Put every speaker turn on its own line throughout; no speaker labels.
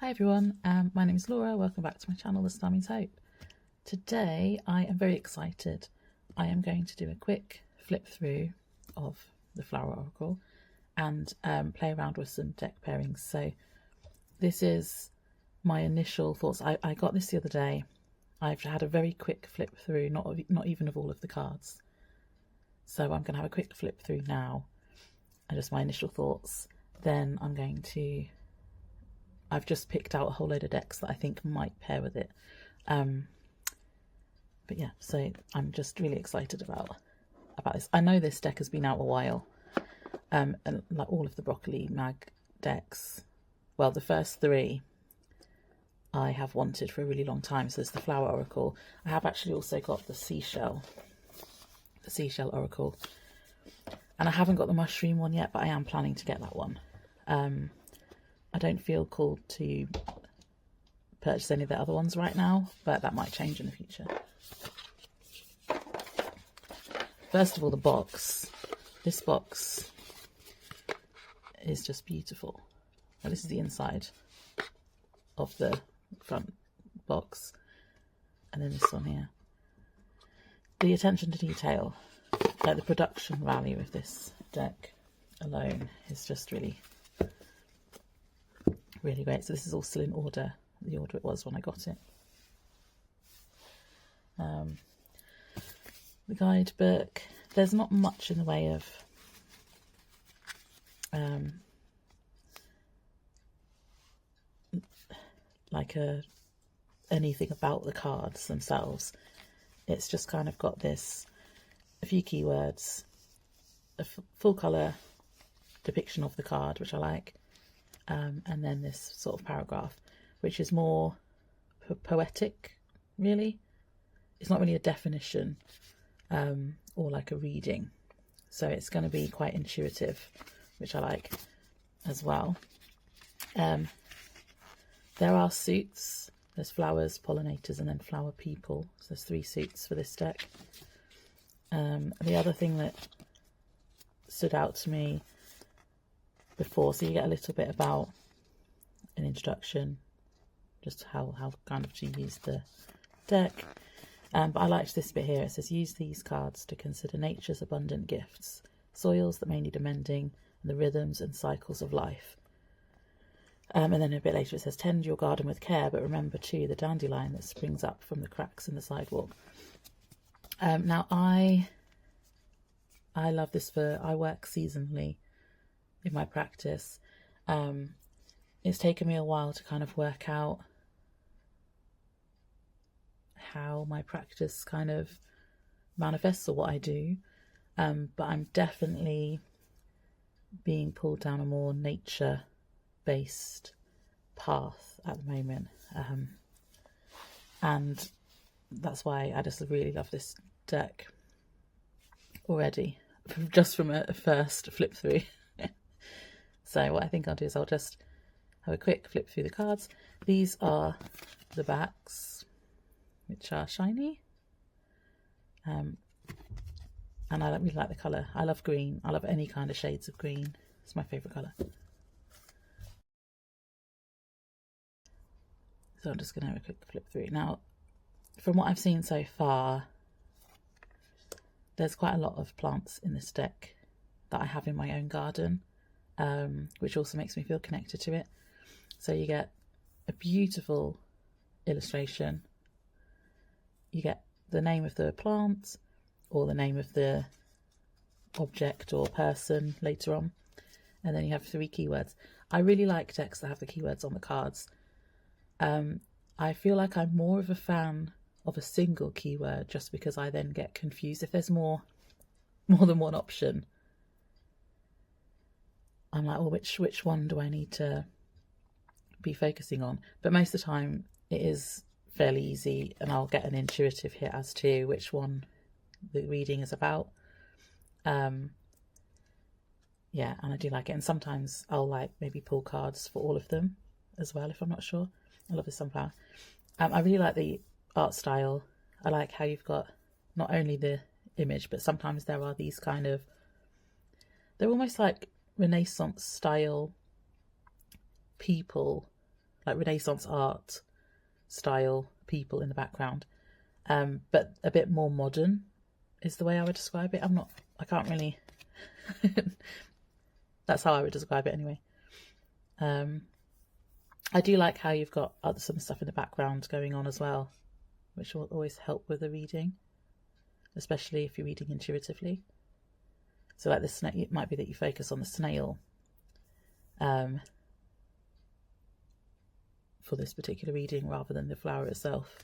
Hi everyone, my name is Laura. Welcome back to my channel, The Star Means Hope. Today I am very excited. I am going to do a quick flip through of the Flower Oracle and play around with some deck pairings. So this is my initial thoughts. I got this the other day. I've had a very quick flip through, not even of all of the cards. So I'm going to have a quick flip through now and just my initial thoughts. Then I've just picked out a whole load of decks that I think might pair with it. But yeah, so I'm just really excited about this. I know this deck has been out a while, and like all of the Broccoli Mag decks, well, the first three I have wanted for a really long time. So there's the Flower Oracle. I have actually also got the Seashell Oracle, and I haven't got the Mushroom one yet, but I am planning to get that one. I don't feel called to purchase any of the other ones right now, but that might change in the future. First of all, the box. This box is just beautiful. Now, this is the inside of the front box, and then this one here. The attention to detail, like the production value of this deck alone is just really great. So this is all still in order, the order it was when I got it. The guidebook, there's not much in the way of anything about the cards themselves. It's just kind of got a few keywords, a full colour depiction of the card, which I like. And then this sort of paragraph, which is more poetic, really. It's not really a definition or like a reading. So it's going to be quite intuitive, which I like as well. There are suits. There's flowers, pollinators, and then flower people. So there's 3 suits for this deck. The other thing that stood out to me before, so you get a little bit about an introduction, just how kind of to use the deck, but I liked this bit here. It says, use these cards to consider nature's abundant gifts, soils that may need amending, and the rhythms and cycles of life. And then a bit later it says, tend your garden with care, but remember too the dandelion that springs up from the cracks in the sidewalk. Now I love this I work seasonally in my practice. It's taken me a while to kind of work out how my practice kind of manifests or what I do, but I'm definitely being pulled down a more nature based path at the moment, and that's why I just really love this deck already, just from a first flip through. So what I think I'll do is I'll just have a quick flip through the cards. These are the backs, which are shiny. And I really like the colour. I love green. I love any kind of shades of green. It's my favourite colour. So I'm just going to have a quick flip through. Now, from what I've seen so far, there's quite a lot of plants in this deck that I have in my own garden. Which also makes me feel connected to it. So you get a beautiful illustration, you get the name of the plant or the name of the object or person later on, and then you have 3 keywords. I really like decks that have the keywords on the cards. I feel like I'm more of a fan of a single keyword, just because I then get confused if there's more than one option. I'm like, oh, which one do I need to be focusing on? But most of the time it is fairly easy, and I'll get an intuitive hit as to which one the reading is about. Yeah, and I do like it. And sometimes I'll like maybe pull cards for all of them as well if I'm not sure. I love the sunflower. I really like the art style. I like how you've got not only the image, but sometimes there are these kind of, they're almost like Renaissance style people like Renaissance art style people in the background, but a bit more modern is the way I would describe it. I can't really, that's how I would describe it anyway. I do like how you've got some stuff in the background going on as well, which will always help with the reading, especially if you're reading intuitively. So like the snail, it might be that you focus on the snail for this particular reading rather than the flower itself.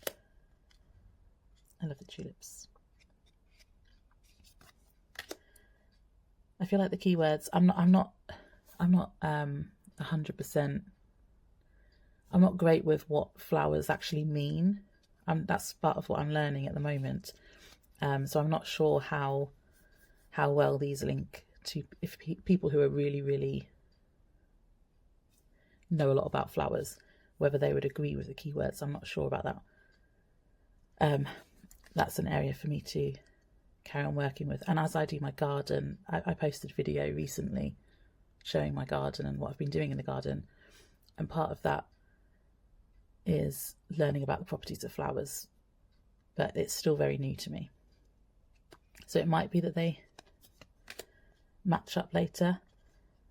I love the tulips. I feel like the keywords, I'm not 100%. I'm not great with what flowers actually mean. That's part of what I'm learning at the moment. So I'm not sure how well these link to people who are really, really know a lot about flowers, whether they would agree with the keywords. I'm not sure about that. That's an area for me to carry on working with. And as I do my garden, I posted a video recently showing my garden and what I've been doing in the garden. And part of that is learning about the properties of flowers, but it's still very new to me. So it might be that they match up later,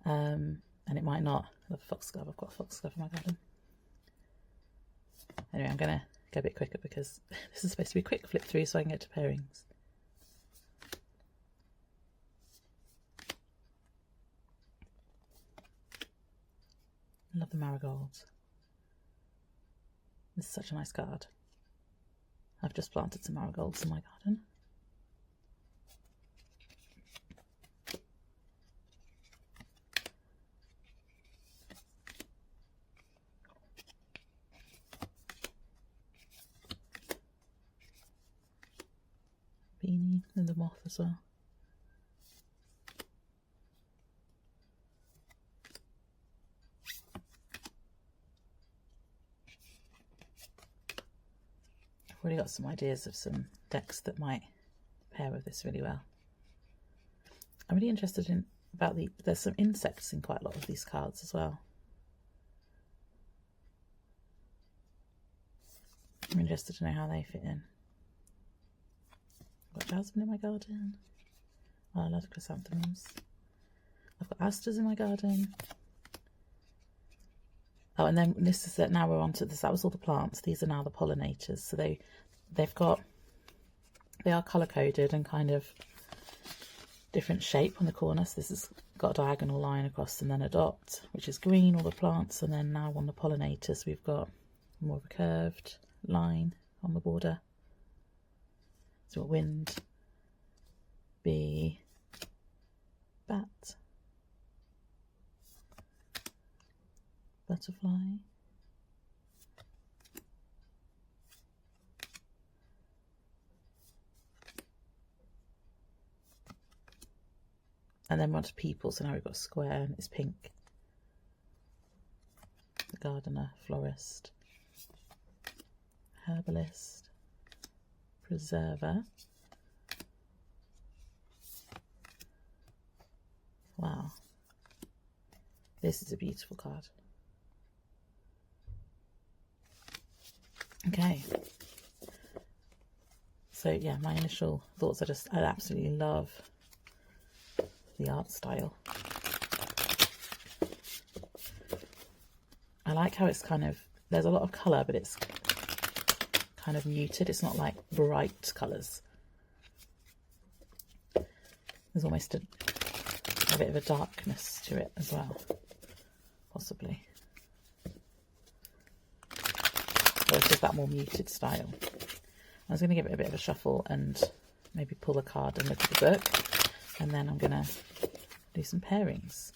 and it might not. I love foxglove. I've got a foxglove in my garden. Anyway, I'm going to go a bit quicker because this is supposed to be a quick flip through so I can get to pairings. I love the marigolds. This is such a nice card. I've just planted some marigolds in my garden. Beanie and the moth as well. I've already got some ideas of some decks that might pair with this really well. I'm really interested in there's some insects in quite a lot of these cards as well. I'm interested to know how they fit in. I've got jasmine in my garden. Oh, I love chrysanthemums. I've got asters in my garden. Oh, and then this is that. Now we're on to this. That was all the plants. These are now the pollinators. So they are colour coded and kind of different shape on the corner. So this has got a diagonal line across and then a dot, which is green, all the plants. And then now on the pollinators, we've got more of a curved line on the border. So wind, bee, bat, butterfly, and then onto people. So now we've got a square and it's pink. The gardener, florist, herbalist, preserver. Wow, this is a beautiful card. Okay, so yeah, my initial thoughts are I absolutely love the art style. I like how it's kind of, there's a lot of colour, but it's kind of muted. It's not like bright colours. There's almost a bit of a darkness to it as well, possibly. Or it's just that more muted style. I was going to give it a bit of a shuffle and maybe pull a card and look at the book, and then I'm going to do some pairings.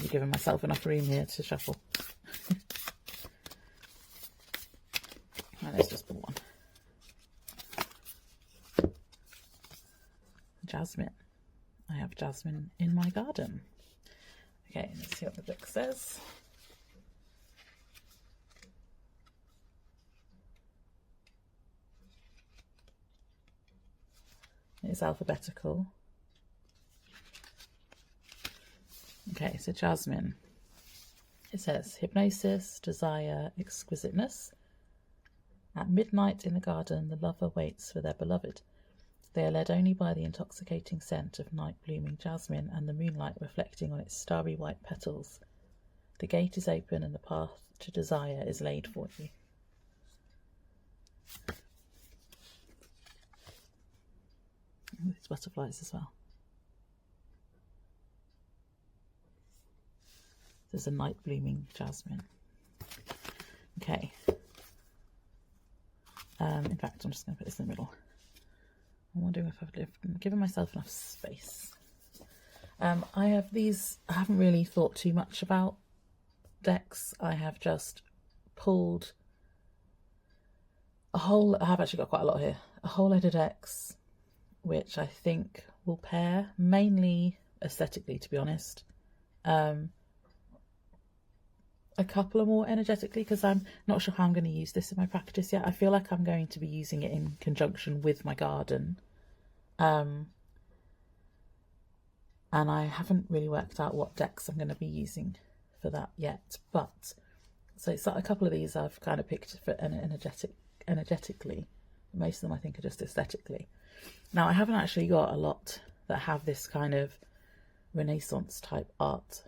Giving myself enough room here to shuffle. Right, let's just pull one. Jasmine. I have jasmine in my garden. Okay, let's see what the book says. It's alphabetical. Okay, so Jasmine. It says, hypnosis, desire, exquisiteness. At midnight in the garden, the lover waits for their beloved. They are led only by the intoxicating scent of night-blooming jasmine and the moonlight reflecting on its starry white petals. The gate is open and the path to desire is laid for you. These butterflies as well. There's a night-blooming jasmine. Okay. In fact, I'm just going to put this in the middle. I'm wondering if I've given myself enough space. I have these. I haven't really thought too much about decks. I have just pulled a whole. I have actually got quite a lot here. A whole load of decks, which I think will pair mainly aesthetically, to be honest. A couple are more energetically because I'm not sure how I'm going to use this in my practice yet. I feel like I'm going to be using it in conjunction with my garden. And I haven't really worked out what decks I'm going to be using for that yet. But so it's a couple of these I've kind of picked for energetically. Most of them I think are just aesthetically. Now I haven't actually got a lot that have this kind of Renaissance type art.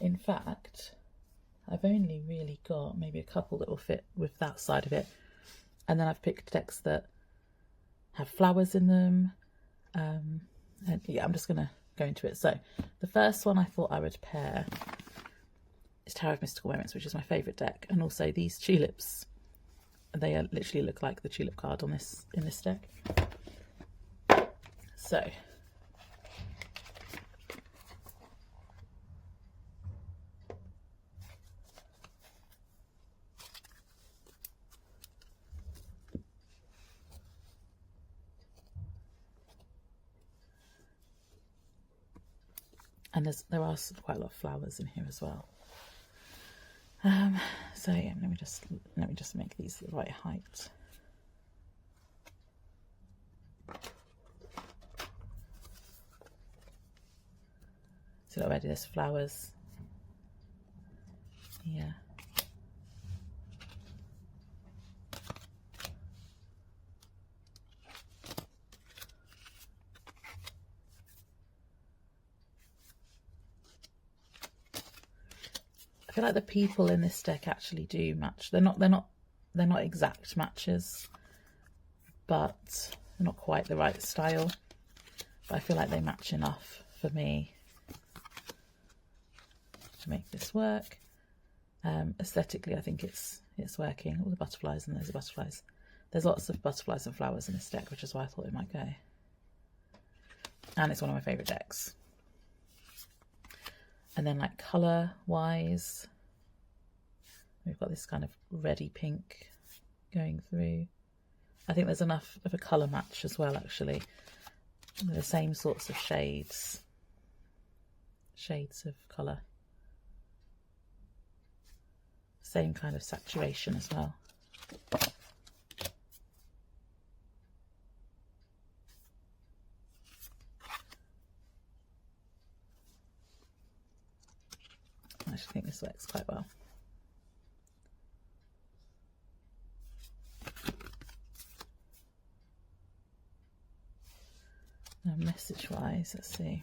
In fact, I've only really got maybe a couple that will fit with that side of it. And then I've picked decks that have flowers in them. And yeah, I'm just going to go into it. So the first one I thought I would pair is Tarot of Mystical Moments, which is my favourite deck. And also these tulips. They literally look like the tulip card on in this deck. So and there are quite a lot of flowers in here as well. So yeah, let me just make these the right height. So already there's flowers. Yeah. I feel like the people in this deck actually do match. They're not exact matches, but they're not quite the right style. But I feel like they match enough for me to make this work. Aesthetically, I think it's working. All the butterflies, and there's the butterflies. There's lots of butterflies and flowers in this deck, which is why I thought it might go. And it's one of my favourite decks. And then like colour wise, we've got this kind of reddy pink going through. I think there's enough of a colour match as well, actually. The same sorts of shades of colour. Same kind of saturation as well. I actually think this works quite well. Now message-wise, let's see.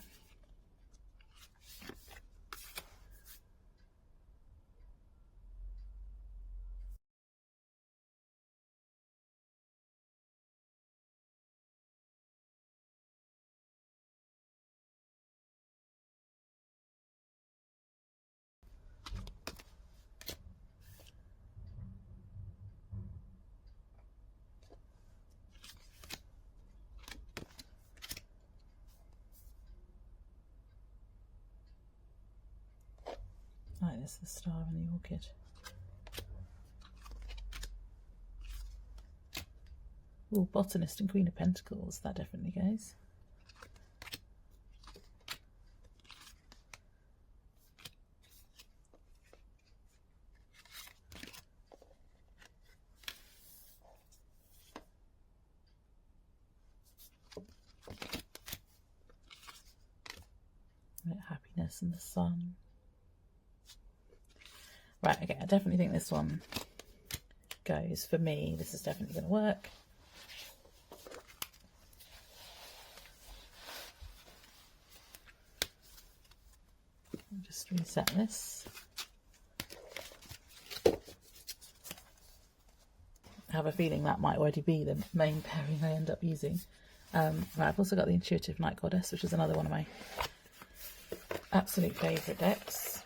Right, there's the star and the orchid. Oh, botanist and Queen of Pentacles, that definitely goes. Venus and the Sun. Right, okay, I definitely think this one goes for me. This is definitely going to work. I'll just reset this. I have a feeling that might already be the main pairing I end up using. Right, I've also got the Intuitive Night Goddess, which is another one of my absolute favourite decks.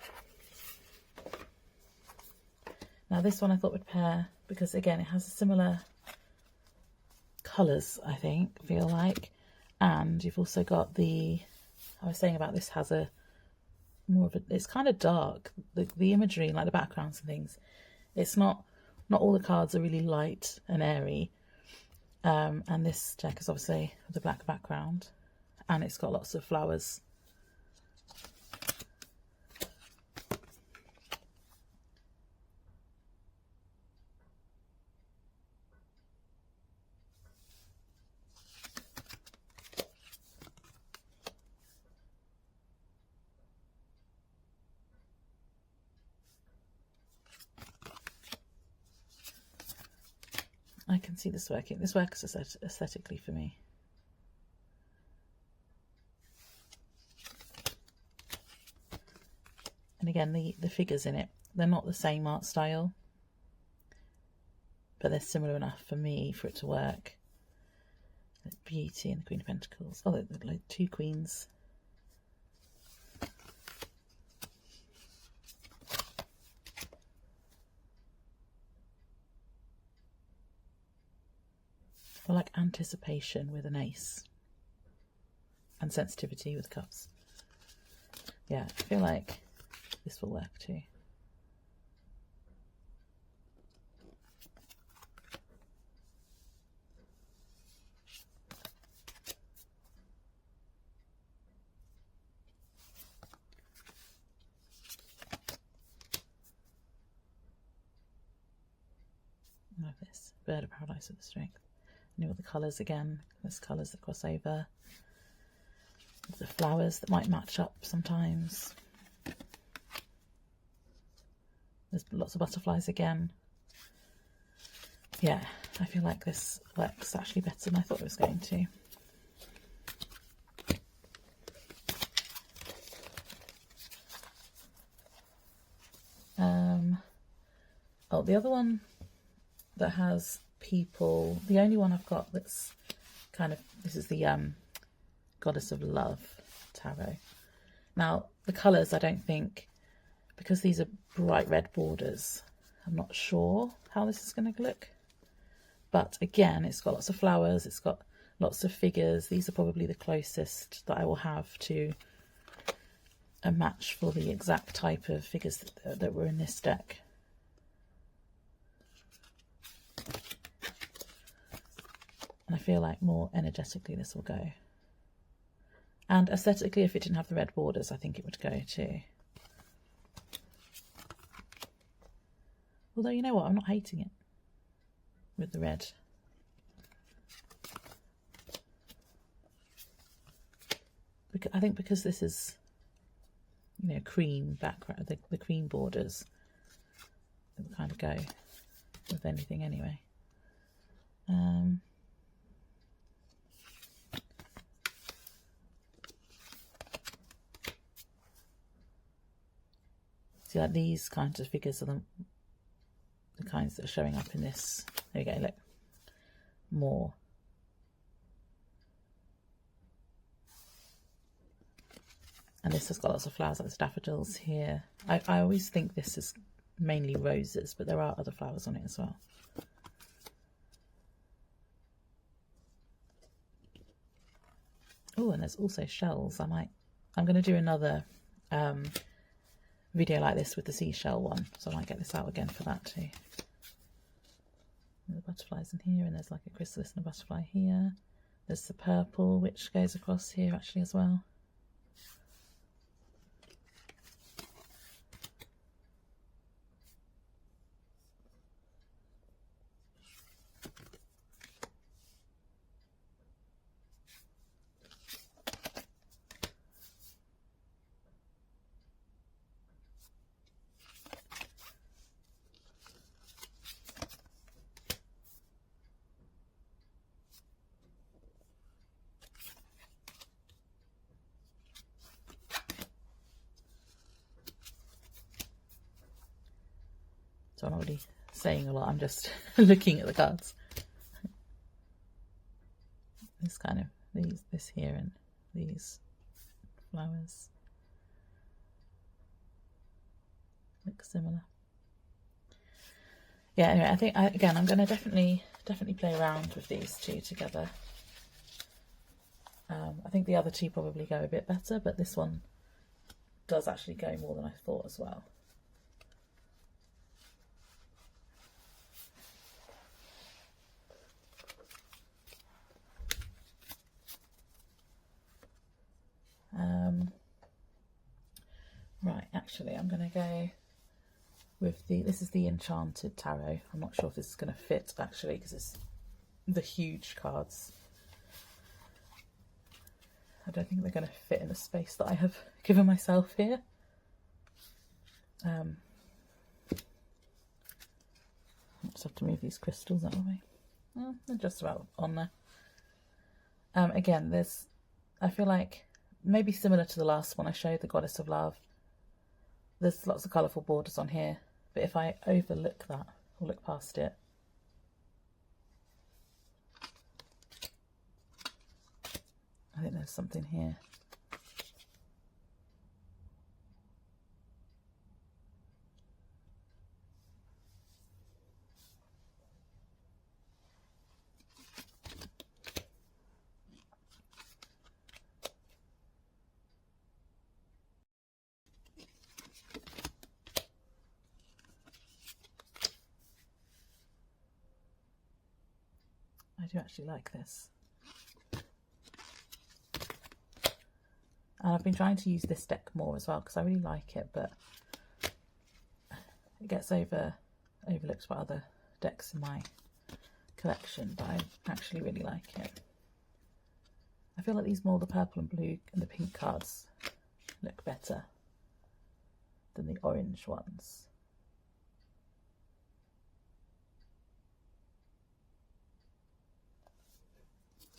Now this one I thought would pair because again it has a similar colours, I feel like, and you've also got the, I was saying about this has a more of a, it's kind of dark, the imagery, like the backgrounds and things, it's not all the cards are really light and airy, and this deck is obviously with a black background and it's got lots of flowers. I can see this working. This works aesthetically for me. And again, the figures in it, they're not the same art style, but they're similar enough for me for it to work. The Beauty and the Queen of Pentacles. Oh, they're like two queens. I like anticipation with an ace and sensitivity with cups. Yeah, I feel like this will work too. I love this. Bird of Paradise with the Strength. And all the colours again. There's colours that cross over. The flowers that might match up sometimes. There's lots of butterflies again. Yeah, I feel like this works actually better than I thought it was going to. Oh, the other one that has people, the only one I've got that's kind of, this is the Goddess of Love Tarot. Now, the colours, I don't think, because these are bright red borders, I'm not sure how this is going to look. But again, it's got lots of flowers, it's got lots of figures. These are probably the closest that I will have to a match for the exact type of figures that were in this deck. And I feel like more energetically this will go. And aesthetically, if it didn't have the red borders, I think it would go too. Although, you know what, I'm not hating it with the red. I think because this is, you know, cream background, the cream borders, it will kind of go with anything anyway. See, like these kinds of figures are the kinds that are showing up in this. There you go, look, more. And this has got lots of flowers like the daffodils here. I always think this is mainly roses, but there are other flowers on it as well. Oh, and there's also shells. I'm going to do another video like this with the seashell one, so I might get this out again for that too. And the butterflies in here, and there's like a chrysalis and a butterfly here. There's the purple which goes across here actually as well. So I'm not really saying a lot, I'm just looking at the cards. This kind of, this here and these flowers look similar. Yeah, anyway, I think, again, I'm going to definitely play around with these two together. I think the other two probably go a bit better, but this one does actually go more than I thought as well. Right, actually, I'm going to go with this is the Enchanted Tarot. I'm not sure if this is going to fit, actually, because it's the huge cards. I don't think they're going to fit in the space that I have given myself here. I just have to move these crystals out of the way. Well, they're just about on there. Again, I feel like, maybe similar to the last one I showed, the Goddess of Love, there's lots of colourful borders on here, but if I overlook that, or look past it, I think there's something here. I do actually like this. And I've been trying to use this deck more as well because I really like it, but it gets overlooked by other decks in my collection, but I actually really like it. I feel like the purple and blue and the pink cards look better than the orange ones.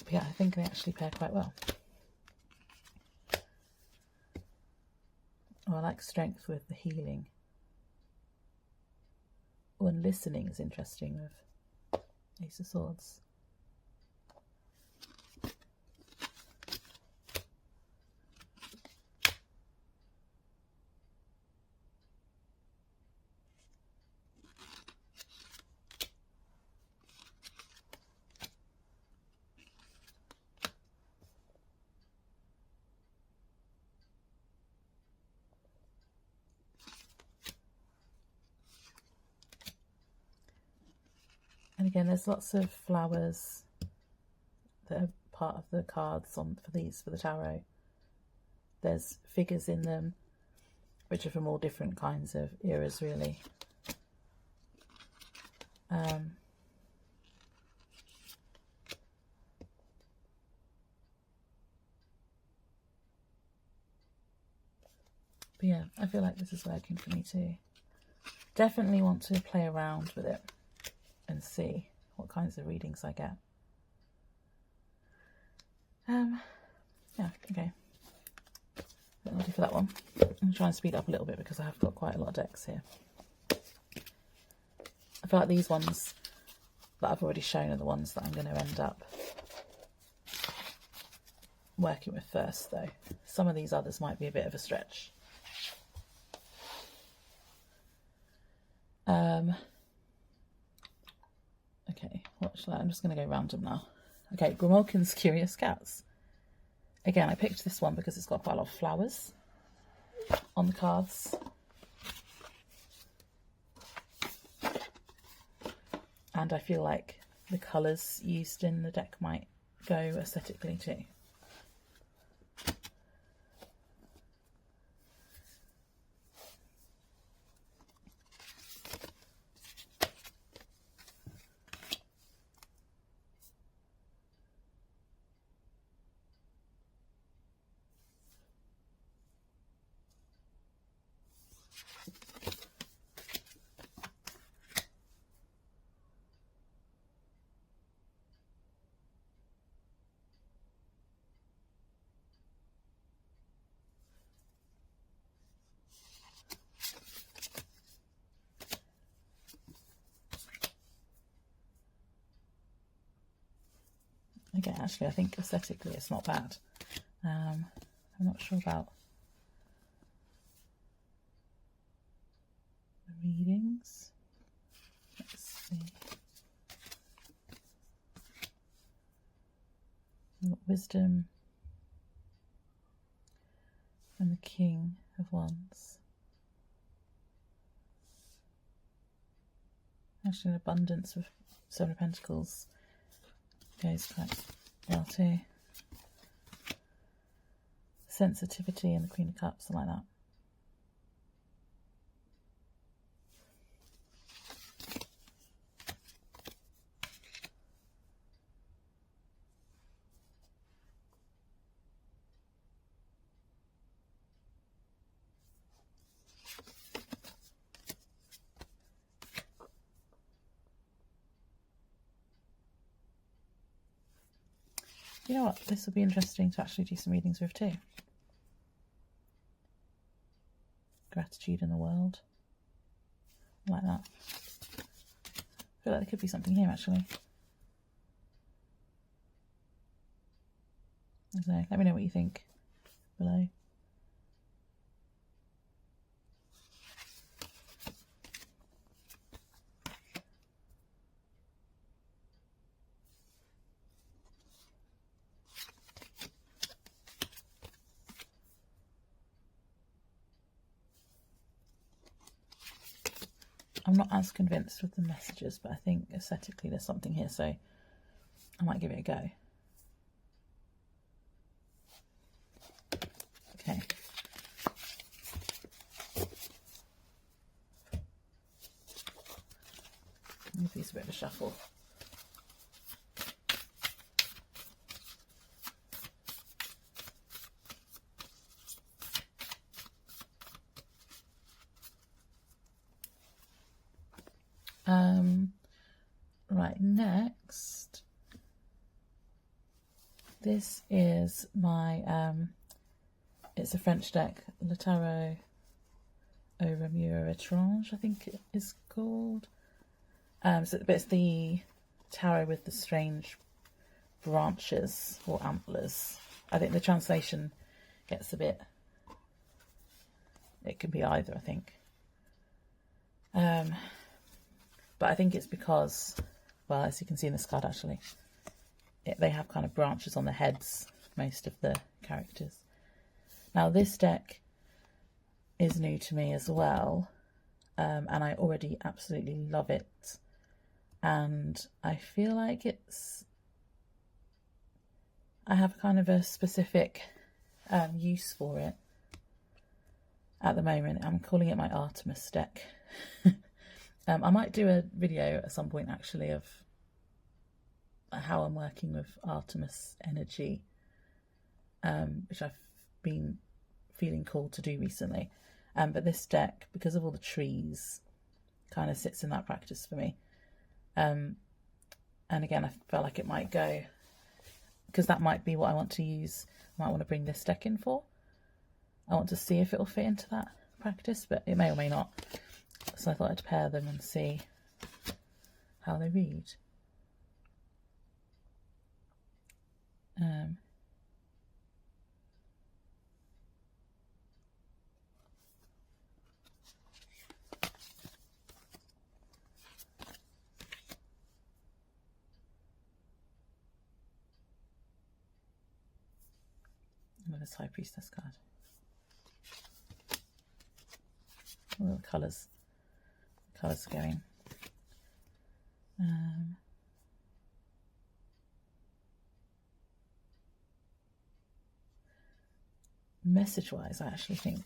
But yeah, I think they actually pair quite well. Oh, I like strength with the healing. Oh, and listening is interesting with Ace of Swords. And again, there's lots of flowers that are part of the cards for the tarot. There's figures in them, which are from all different kinds of eras, really. But yeah, I feel like this is working for me too. Definitely want to play around with it and see what kinds of readings I get. Yeah, okay. That'll do for that one. I'm going to try and speed up a little bit because I have got quite a lot of decks here. I feel like these ones that I've already shown are the ones that I'm going to end up working with first, though. Some of these others might be a bit of a stretch. Okay, I'm just going to go random now. Okay, Grimalkin's Curious Cats. Again, I picked this one because it's got quite a lot of flowers on the cards. And I feel like the colours used in the deck might go aesthetically too. Again, actually, I think aesthetically it's not bad. I'm not sure about the readings. Let's see. We've got Wisdom and the King of Wands. Actually, an abundance with Seven of Pentacles goes quite well too. Sensitivity and the Queen of Cups, I like that. You know what, this will be interesting to actually do some readings with too. Gratitude in the world. I like that. I feel like there could be something here actually. I don't know, let me know what you think below. I'm not as convinced with the messages, but I think aesthetically there's something here, so I might give it a go. Okay. Maybe it's a bit of a shuffle. Right, next, this is my, it's a French deck, Hue Tarot, Ramures, Étranges, I think it is called. So it's the tarot with the strange branches or antlers. I think the translation gets a bit, it can be either, I think. But I think it's because, well, as you can see in this card actually, they have kind of branches on the heads, most of the characters. Now this deck is new to me as well, and I already absolutely love it. And I feel like I have kind of a specific use for it at the moment. I'm calling it my Artemis deck. I might do a video at some point actually of how I'm working with Artemis energy, which I've been feeling called to do recently. But this deck, because of all the trees, kind of sits in that practice for me. And again, I felt like it might go, because that might be what I want to use. I might want to bring this deck in for. I want to see if it will fit into that practice, but it may or may not. So I thought I'd pair them and see how they read. With this High Priestess card. All the colours. Colours are going. Message-wise, I actually think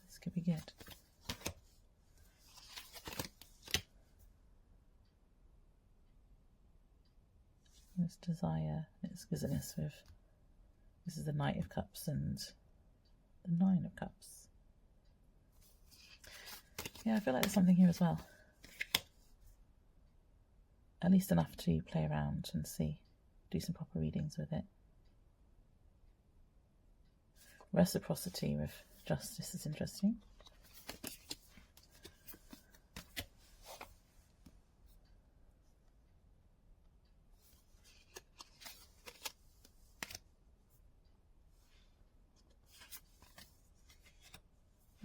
this could be good. This desire, it's business with, this is the Knight of Cups and the Nine of Cups. Yeah, I feel like there's something here as well. At least enough to play around and see, do some proper readings with it. Reciprocity with justice is interesting.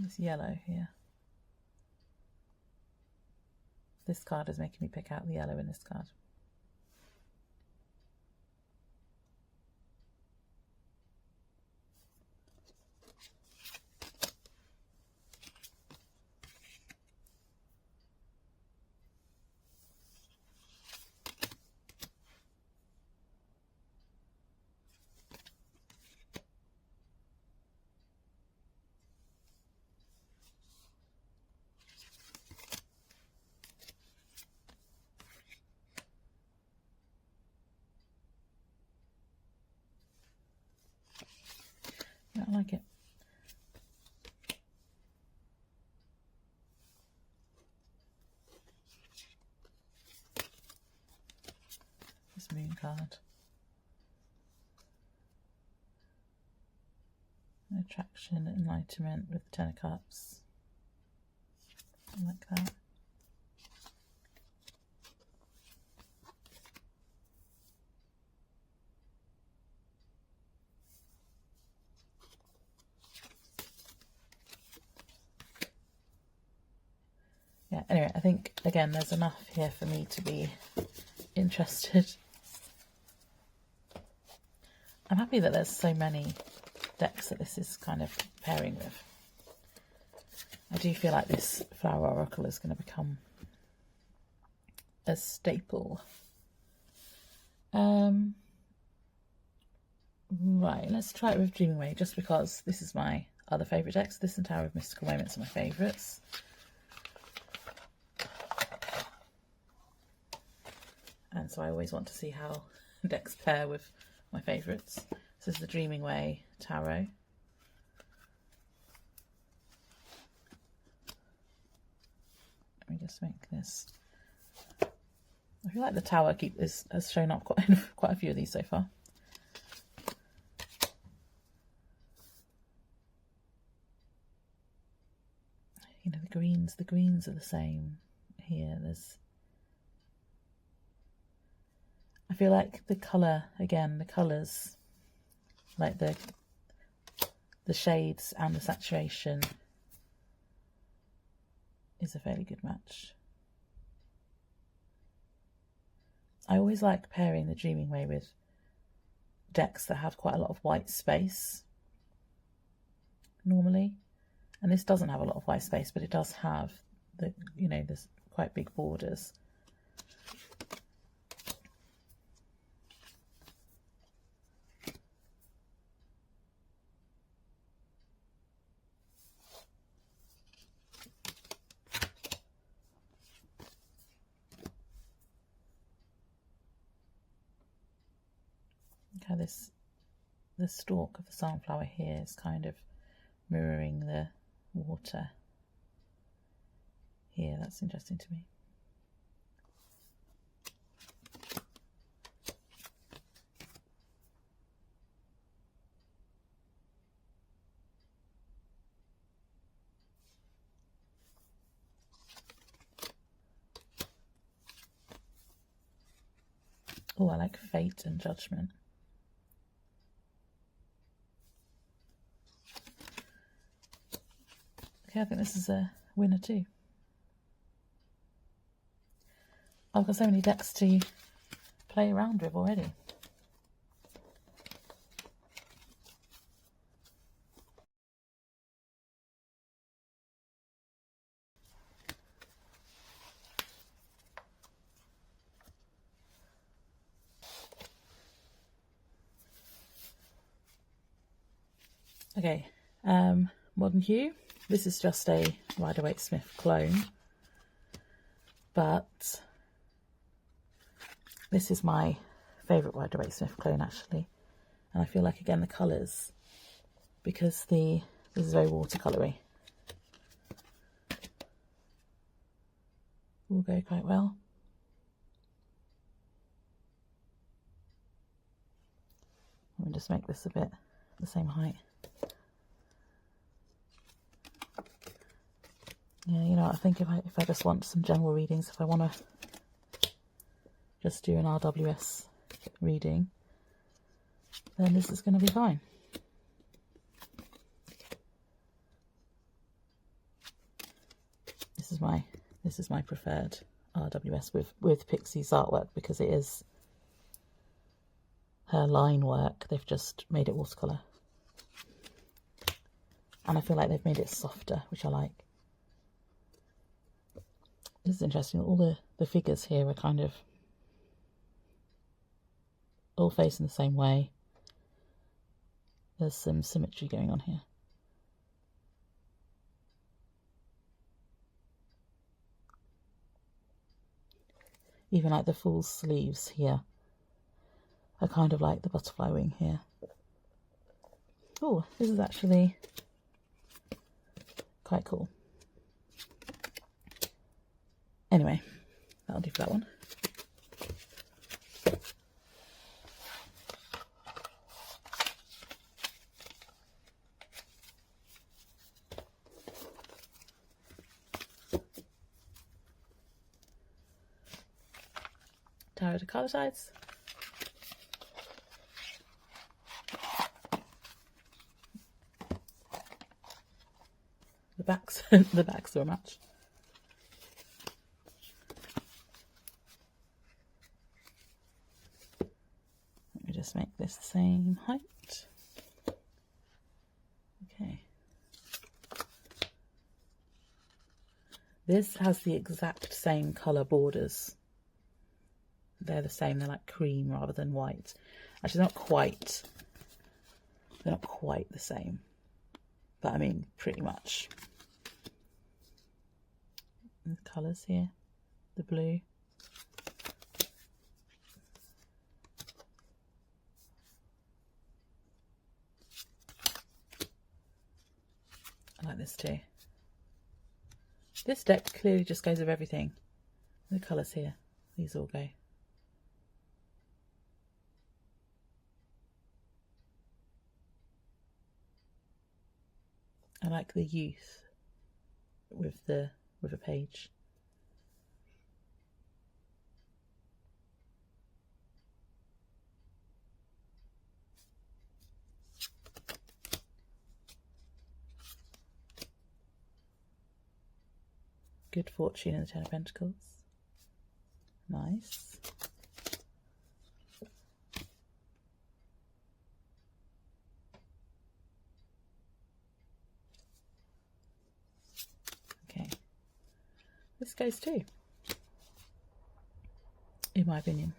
This yellow here. This card is making me pick out the yellow in this card. Yeah, I like it. This moon card. Attraction, enlightenment with the Ten of Cups. I like that. Yeah, anyway, I think, again, there's enough here for me to be interested. I'm happy that there's so many decks that this is kind of pairing with. I do feel like this flower oracle is going to become a staple. Right, let's try it with Dreaming Way, just because this is my other favourite decks. This and Tower of Mystical Moments are my favourites. And so I always want to see how decks pair with my favourites. This is the Dreaming Way Tarot. Let me just make this. I feel like the Tower has shown up quite a few of these so far. You know, the greens are the same here. I feel like the colour, again, the colours, like the shades and the saturation is a fairly good match. I always like pairing the Dreaming Way with decks that have quite a lot of white space, normally. And this doesn't have a lot of white space, but it does have there's quite big borders. How the stalk of the sunflower here is kind of mirroring the water here. That's interesting to me. Oh, I like Fate and Judgment. Okay, I think this is a winner too. I've got so many decks to play around with already. Okay, Modern Hue. This is just a Rider-Waite-Smith clone, but this is my favourite Rider-Waite-Smith clone actually, and I feel like again the colours, because this is very watercoloury, will go quite well. Let me just make this a bit the same height. Yeah, you know, I think if I just want some general readings, if I want to just do an RWS reading, then this is going to be fine. is my preferred RWS with Pixie's artwork, because it is her line work. They've just made it watercolour, and I feel like they've made it softer, which I like. This is interesting. All the figures here are kind of all facing the same way. There's some symmetry going on here. Even like the full sleeves here are kind of like the butterfly wing here. Oh, this is actually quite cool. Anyway, that'll do for that one. Tarot to Carlotydes. The backs are a match. Let me just make this the same height. Okay. This has the exact same colour borders. They're the same. They're like cream rather than white. Actually, they're not quite the same, but I mean pretty much. And the colours here, the blue. I like this too. This deck clearly just goes with everything. The colours here, these all go. I like the youth with a page. Good fortune in the Ten of Pentacles. Nice. Okay. This goes too, in my opinion.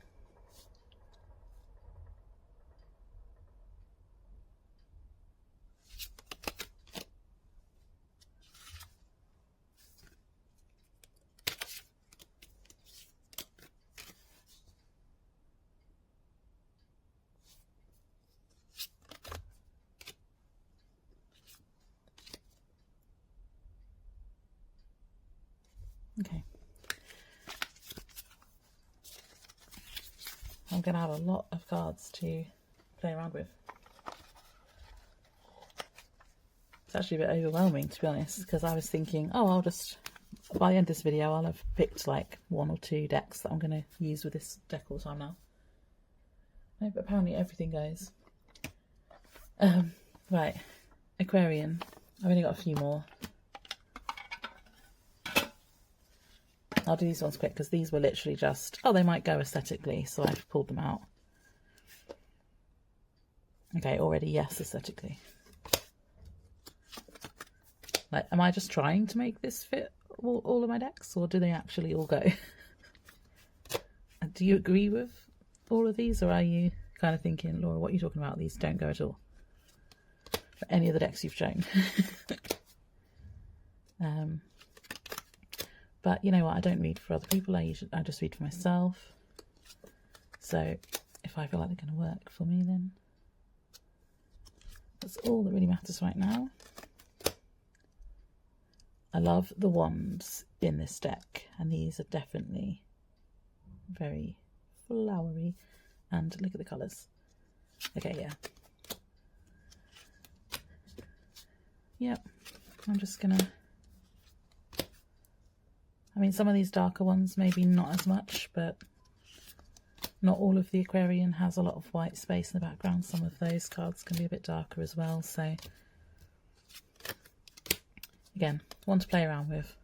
Okay. I'm going to have a lot of cards to play around with. It's actually a bit overwhelming, to be honest, because I was thinking, oh, I'll just, by the end of this video, I'll have picked like 1 or 2 decks that I'm going to use with this deck all the time now. No, but apparently everything goes. Right, Aquarian. I've only got a few more. I'll do these ones quick because these were literally just, oh, they might go aesthetically, so I've pulled them out. Okay, already yes, aesthetically. Like, am I just trying to make this fit all of my decks, or do they actually all go? Do you agree with all of these, or are you kind of thinking, Laura, what are you talking about? These don't go at all. For any of the decks you've shown. But you know what? I don't read for other people. I just read for myself. So if I feel like they're going to work for me, then that's all that really matters right now. I love the wands in this deck, and these are definitely very flowery. And look at the colours. Okay, yeah. Yep. I'm just gonna. I mean, some of these darker ones, maybe not as much, but not all of the Aquarian has a lot of white space in the background. Some of those cards can be a bit darker as well. So, again, one to play around with.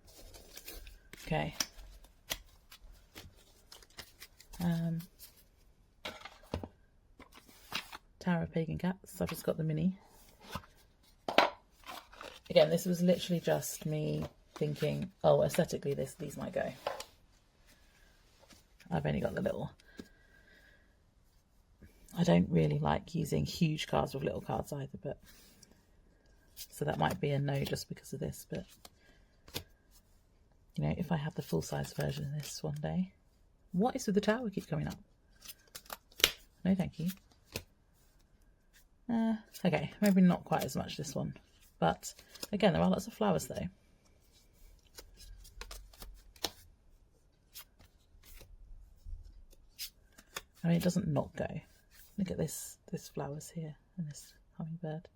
Okay. Tarot Pagan Cats. I've just got the mini. Again, this was literally just me thinking, oh, aesthetically these might go. I've only got the little. I don't really like using huge cards with little cards either, but so that might be a no just because of this, but you know, if I have the full-size version of this one day. What is with the tower keep coming up? No, thank you. Okay, maybe not quite as much this one, but again, there are lots of flowers though. I mean, it doesn't not go. Look at this flowers here and this hummingbird.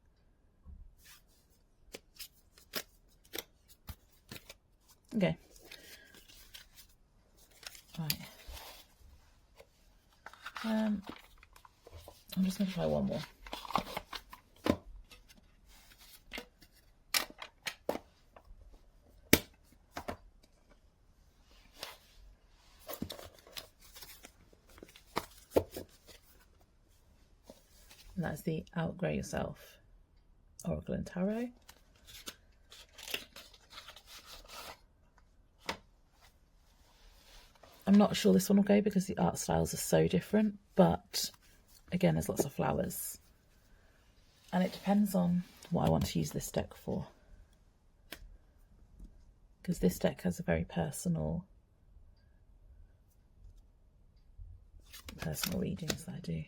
Okay. Right. I'm just going to try one more. And that's the Outgrow Yourself Oracle and Tarot. I'm not sure this one will go because the art styles are so different, but again, there's lots of flowers. And it depends on what I want to use this deck for. Because this deck has a very personal readings that I do.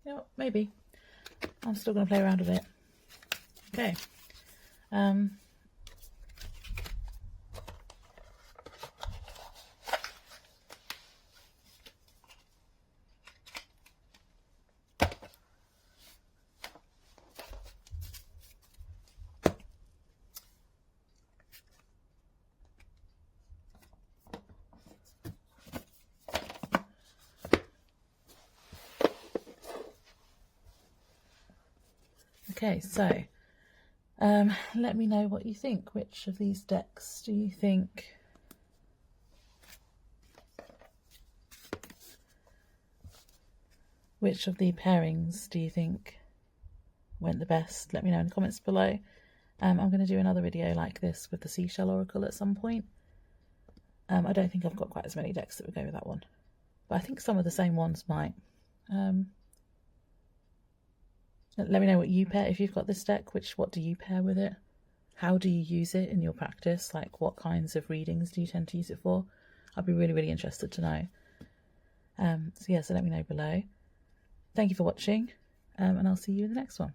Yeah, maybe. I'm still going to play around with it. Okay. Okay, so let me know what you think. Which of these decks do you think which of the pairings do you think went the best? Let me know in the comments below. I'm going to do another video like this with the Seashell Oracle at some point. I don't think I've got quite as many decks that would go with that one, but I think some of the same ones might. Let me know what you pair. If you've got this deck, what do you pair with it? How do you use it in your practice? Like, what kinds of readings do you tend to use it for? I'd be really, really interested to know. So let me know below. Thank you for watching, and I'll see you in the next one.